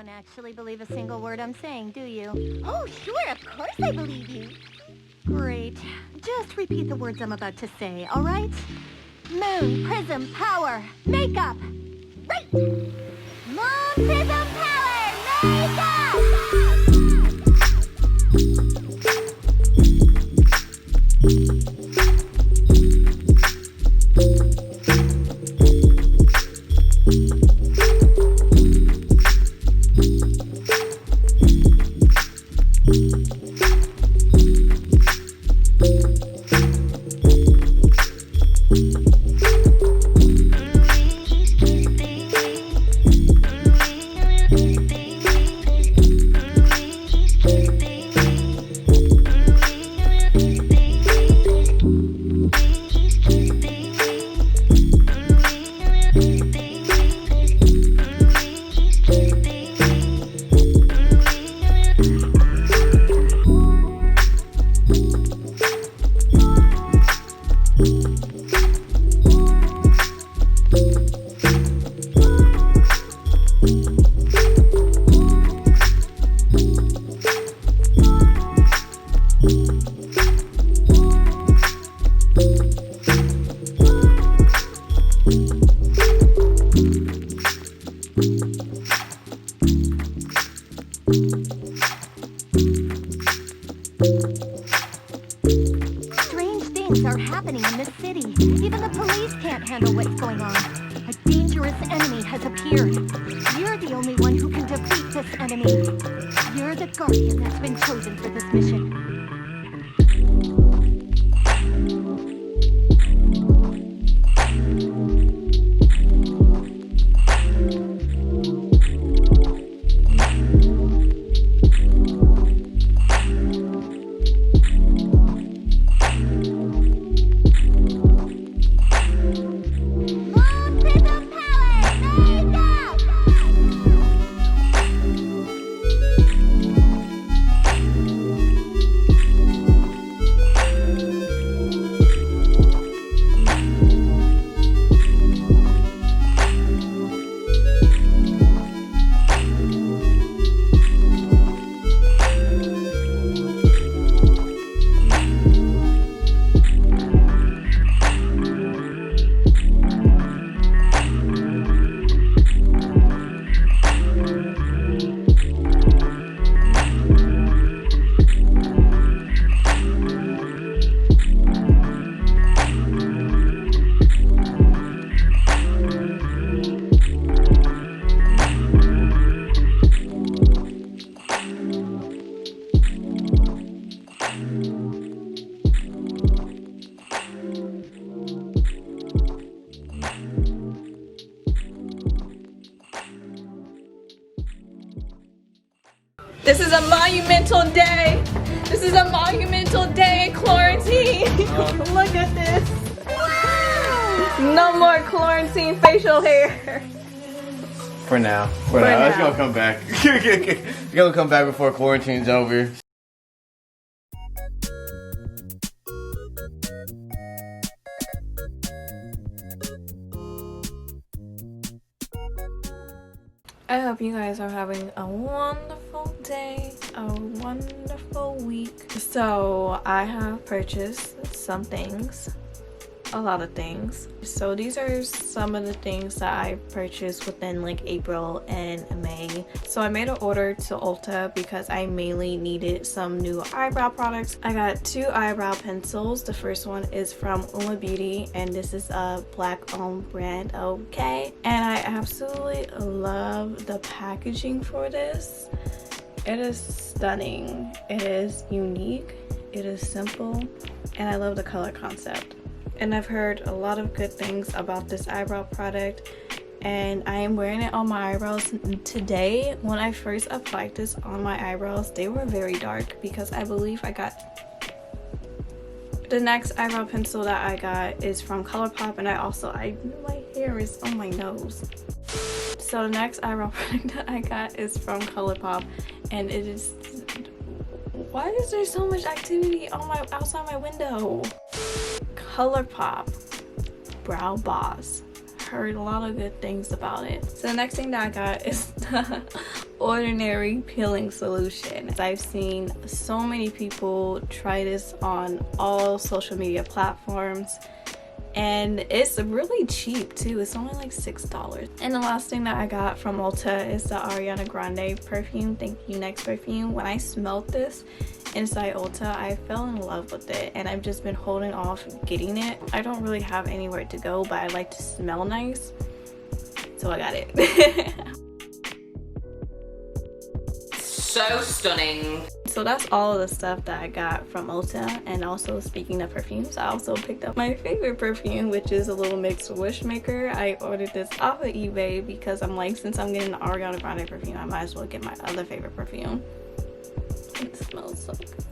don't actually believe a single word I'm saying, do you? Oh, sure, of course I believe you. Great. Just repeat the words I'm about to say, all right? Moon, prism, power, makeup. Right! Moon, prism, power, makeup! Strange things are happening in this city. Even the police can't handle what's going on. A dangerous enemy has appeared. You're the only one who can defeat this enemy. You're the guardian that's been chosen for this mission. This is a monumental day. This is a monumental day in quarantine. Look at this. Wow. No more quarantine facial hair. For now. For now. It's gonna come back. It's gonna come back before quarantine's over. I hope you guys are having a wonderful day, a wonderful week. So I have purchased some things, a lot of things. So these are some of the things that I purchased within like April and May. So I made an order to Ulta because I mainly needed some new eyebrow products. I got 2 eyebrow pencils. The first one is from Uma Beauty and this is a black owned brand, okay? And I absolutely love the packaging for this. It is stunning, it is unique, it is simple, and I love the color concept. And I've heard a lot of good things about this eyebrow product and I am wearing it on my eyebrows today. When I first applied this on my eyebrows, they were very dark because I believe I got the next eyebrow pencil that I got is from ColourPop, and my hair is on my nose. So the next eyebrow product that I got is from ColourPop, and it is, why is there so much activity on my outside my window? ColourPop Brow Boss. Heard a lot of good things about it. So the next thing that I got is the ordinary peeling solution. I've seen so many people try this on all social media platforms, and it's really cheap too. It's only like $6. And the last thing that I got from Ulta is the Ariana Grande perfume, Thank You Next perfume. When I smelled this inside Ulta, I fell in love with it, and I've just been holding off getting it. I don't really have anywhere to go, but I like to smell nice, so I got it. So stunning. So that's all of the stuff that I got from Ulta. And also, speaking of perfumes, I also picked up my favorite perfume, which is a little mix wish maker. I ordered this off of eBay because I'm like, since I'm getting the Ariana Grande perfume, I might as well get my other favorite perfume. It smells so good.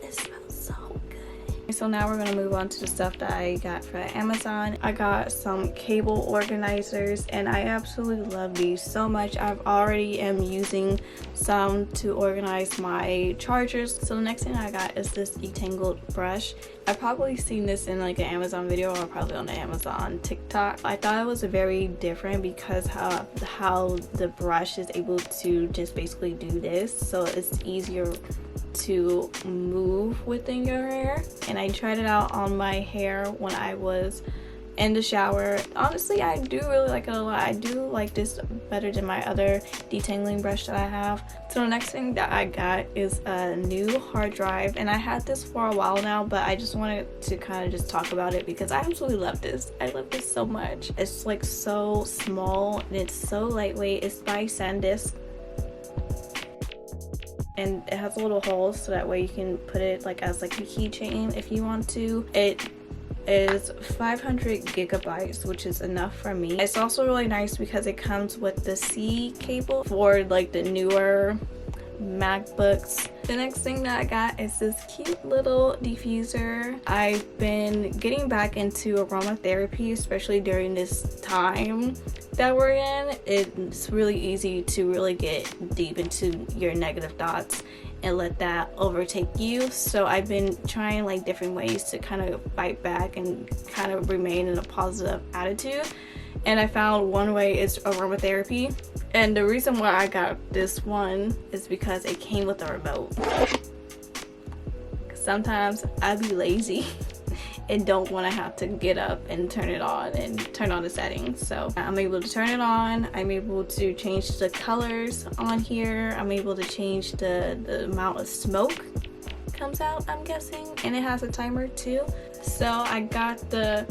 It smells so good. So now we're gonna move on to the stuff that I got from Amazon. I got some cable organizers, and I absolutely love these so much. I've already am using some to organize my chargers. So the next thing I got is this detangled brush. I've probably seen this in like an Amazon video, or probably on the Amazon TikTok. I thought it was very different because how the brush is able to just basically do this, so it's easier to move within your hair. And I tried it out on my hair when I was in the shower. Honestly, I do really like it a lot. I do like this better than my other detangling brush that I have. So the next thing that I got is a new hard drive, and I had this for a while now, but I just wanted to kind of just talk about it because I absolutely love this. I love this so much. It's like so small and it's so lightweight. It's by SanDisk, and it has a little hole so that way you can put it like as like a keychain if you want to. It is 500 gigabytes, which is enough for me. It's also really nice because it comes with the C cable for like the newer MacBooks. The next thing that I got is this cute little diffuser. I've been getting back into aromatherapy, especially during this time that we're in. It's really easy to really get deep into your negative thoughts and let that overtake you. So I've been trying like different ways to kind of fight back and kind of remain in a positive attitude. And I found one way is aromatherapy. And the reason why I got this one is because it came with a remote. Sometimes I be lazy and don't want to have to get up and turn it on and turn on the settings. So I'm able to turn it on. I'm able to change the colors on here. I'm able to change the amount of smoke comes out, I'm guessing. And it has a timer too. So I got the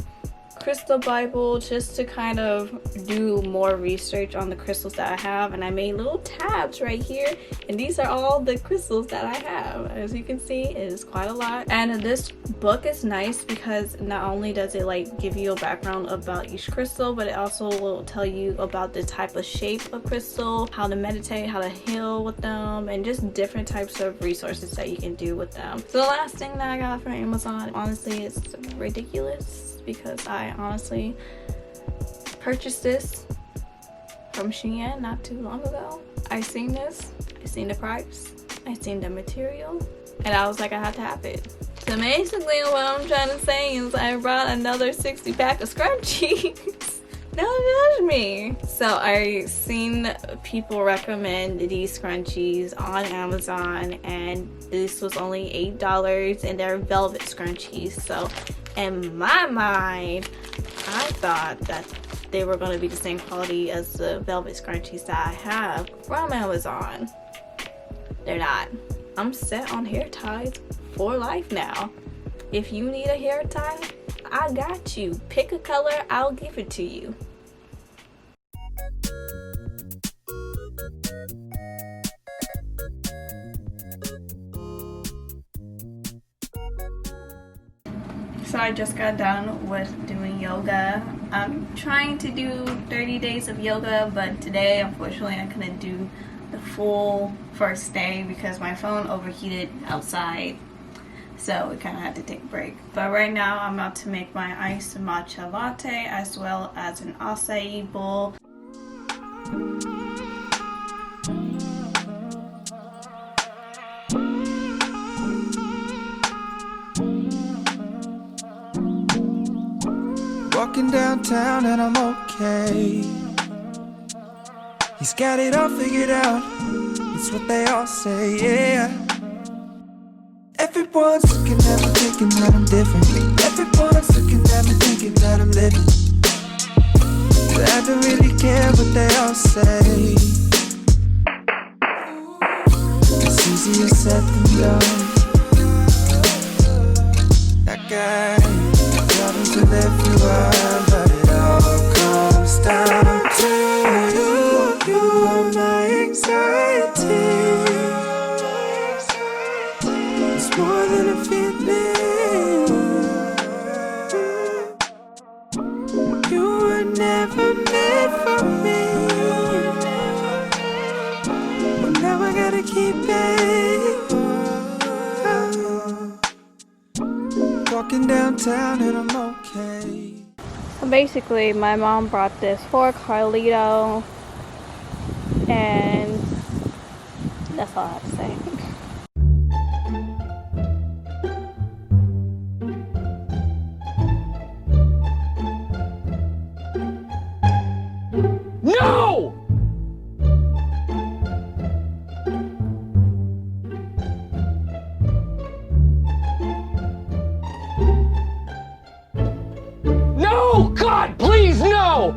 crystal Bible just to kind of do more research on the crystals that I have, and I made little tabs right here, and these are all the crystals that I have. As you can see, it is quite a lot. And this book is nice because not only does it like give you a background about each crystal, but it also will tell you about the type of shape of crystal, how to meditate, how to heal with them, and just different types of resources that you can do with them. So the last thing that I got from Amazon, honestly, is ridiculous because I honestly purchased this from Shein not too long ago. I seen this, I seen the price, I seen the material, and I was like, I had to have it. So basically what I'm trying to say is I brought another 60 pack of scrunchies. Don't judge me. So I seen people recommend these scrunchies on Amazon, and this was only $8, and they're velvet scrunchies. So in my mind, I thought that they were going to be the same quality as the velvet scrunchies that I have from Amazon. They're not. I'm set on hair ties for life now. If you need a hair tie, I got you. Pick a color, I'll give it to you. So I just got done with doing yoga. I'm trying to do 30 days of yoga, but today unfortunately I couldn't do the full first day because my phone overheated outside. So we kind of had to take a break. But right now I'm about to make my iced matcha latte as well as an acai bowl. Walking downtown and I'm okay. He's got it all figured out. It's what they all say, yeah. Everyone's looking at me thinking that I'm different. Everyone's looking at me thinking that I'm living. But I don't really care what they all say. It's easier said than done. That guy driving to live through one, but it all comes down to you. You are my anxiety. It's more than a feeling. You were never meant for me. But now I gotta keep it. Walking downtown and I'm okay. Basically, my mom brought this for Carlito, and that's all I have to say. No! No! God, please, no!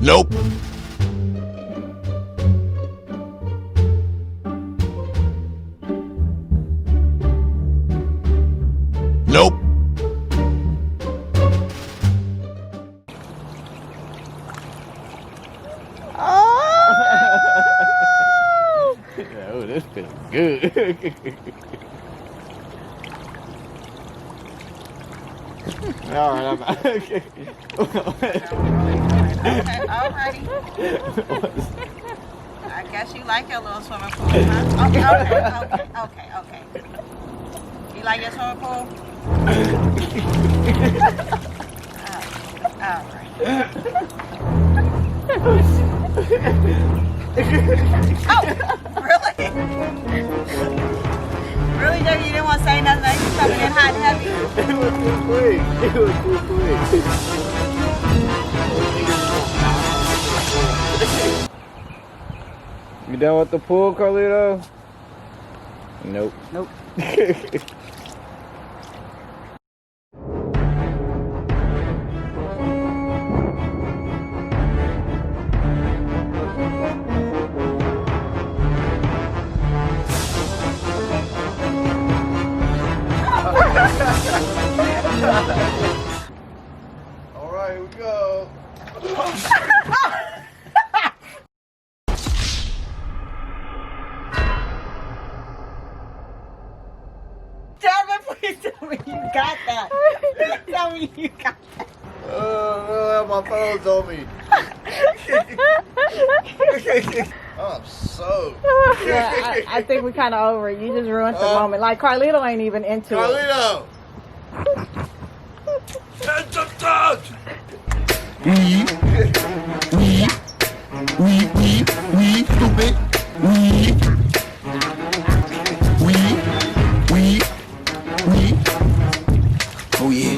Nope. Nope. Oh, this feels good. All right, I'm okay. Alrighty. I guess you like your little swimming pool, huh? Okay. You like your swimming pool? Alright. Oh, really? Really, Jackie, you didn't want to say nothing? You coming in hot and heavy? It was too quick. It was too quick. You done with the pool, Carlito? Nope. Nope. All right, here we go. Please tell me you got that. Tell me you got that. Oh, my phone's on me. I'm soaked. Yeah, I think we kind of over it. You just ruined the moment. Like, Carlito ain't even into it. Carlito! Stupid. Oh yeah.